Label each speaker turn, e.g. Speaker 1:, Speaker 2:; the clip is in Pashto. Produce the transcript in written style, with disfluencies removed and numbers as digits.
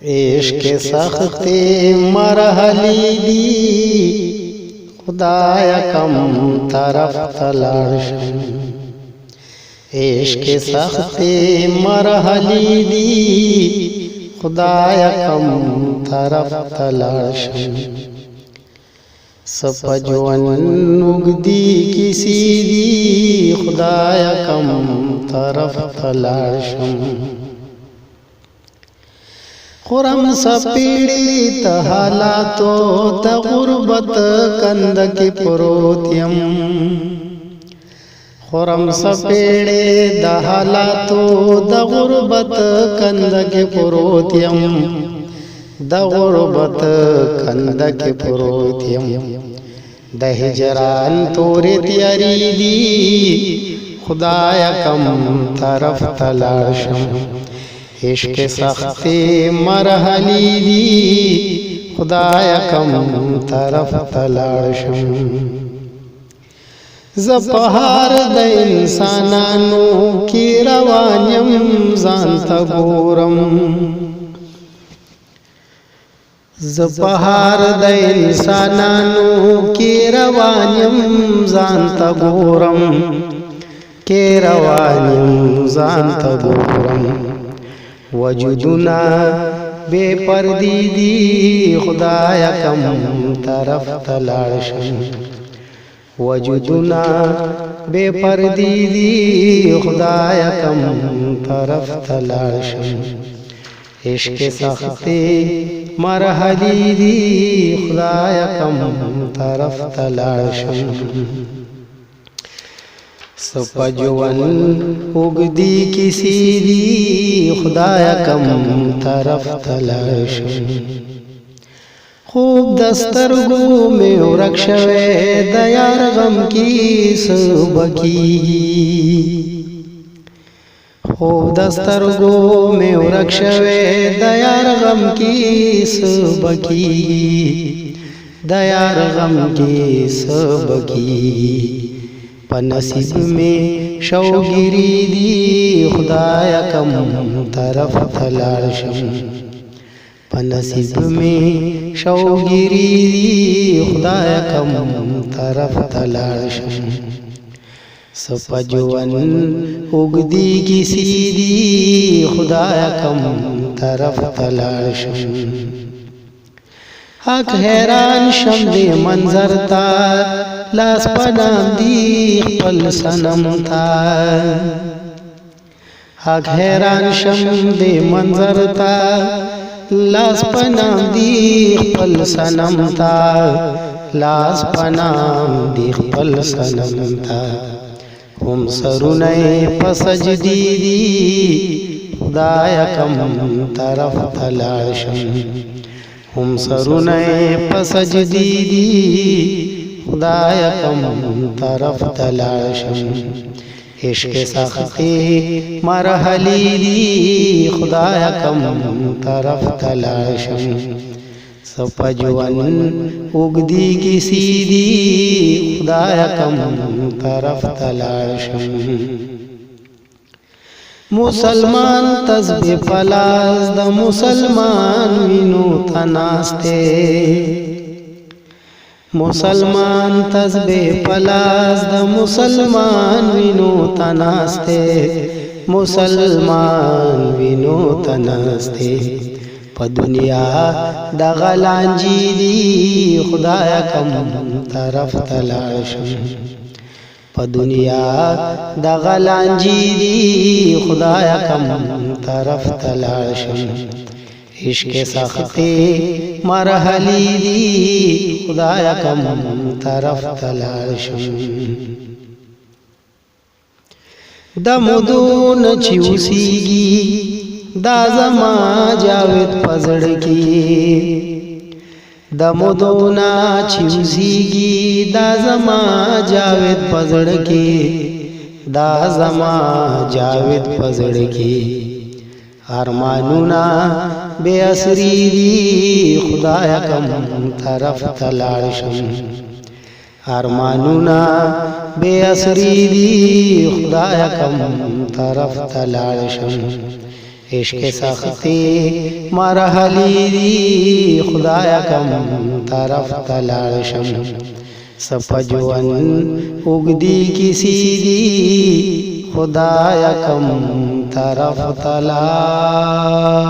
Speaker 1: عشق سختی مرحلی دی خدایا کم طرف تلاړ شم عشق سختی مرحلی دی خدایا کم طرف تلاړ شم سپجون نگدی کسی دی خدایا کم طرف تلاړ شم خورم سپیڑی تا حالاتو تا غربت کند کی پروتیم خورم سپیڑی دا حالاتو دا غربت کند کی پروتیم دا غربت کند کی پروتیم دا ہجران توری تیاری دی خدایا کم طرف تلاړ شم عشق سختی مرحلی دی خدایا کم طرف تلاړ شم زپہار د انسانانو کی روانیم ځان ته ګورم زپہار د انسانانو کی روانیم ځان ته ګورم کی روانیم ځان ته ګورم وجودنا بے پردی دی خدایا کم طرف تلاړ شم وجودنا بے پردی دی خدایا کم طرف تلاړ شم عشق سختی مرحلی دی خدایا کم طرف تلاړ شم سپجون اگدی کسی دی خدایا کم طرف تلاړ شم خوب دسترگو میں ورک شوے د یار غم کی سبکیگی خوب دسترگو میں ورک شوے د یار غم کی سبکیگی د یار غم کی سبکیگی پنصیب میں شوگیری دی خدایا کم طرف تلاړ شم پنصیب میں شوگیری دی خدایا کم طرف تلاړ شم سپجون اگدی کسی دی خدایا کم طرف تلاړ شم حق حیران شم دی منظر تا لاس پنام دی خپل سنم تا حق حیران شم دی منظر تا لاس پنام دی خپل سنم تا لاس پنام دی خپل سنم تا هم سرونه پسجدی دی خدایا کم طرف تلاړ شم هم سرونه پسجدی دی خدایا کم طرف تلاړ شم عشق سختی مرحلی دی خدایا کم طرف تلاړ شم سپجون اگدی کسی دی خدایا کم طرف تلاړ شم مسلمان تسبیح پلاس د مسلمان وینو تناستے مسلمان تسبیح پلاس د مسلمان وینو تناستے مسلمان وینو تناستے په دنیا د غلانجی دی خدایا کم طرف تلاړ شم په دنیا د غلانجی دی خدایا کم طرف تلاړ شم عشق سختی مرحلی دی خدایا کم طرف تلاړ شم د مودون چې اوسیږي دا زما جاوید پزړ کی د مودونا چې اوسیږي دا زما جاوید پزړ کی دا زما جاوید پزړ کی ارمانونا بے اسری دی خدایا کم طرف تلاړ شم ارمانونا بے اسری دی خدایا کم طرف تلاړ شم عشق سختی مرحلی دی خدایا کم طرف تلاړ شم سپجون اگدی کسی دی خدایا کم طرف تلاړ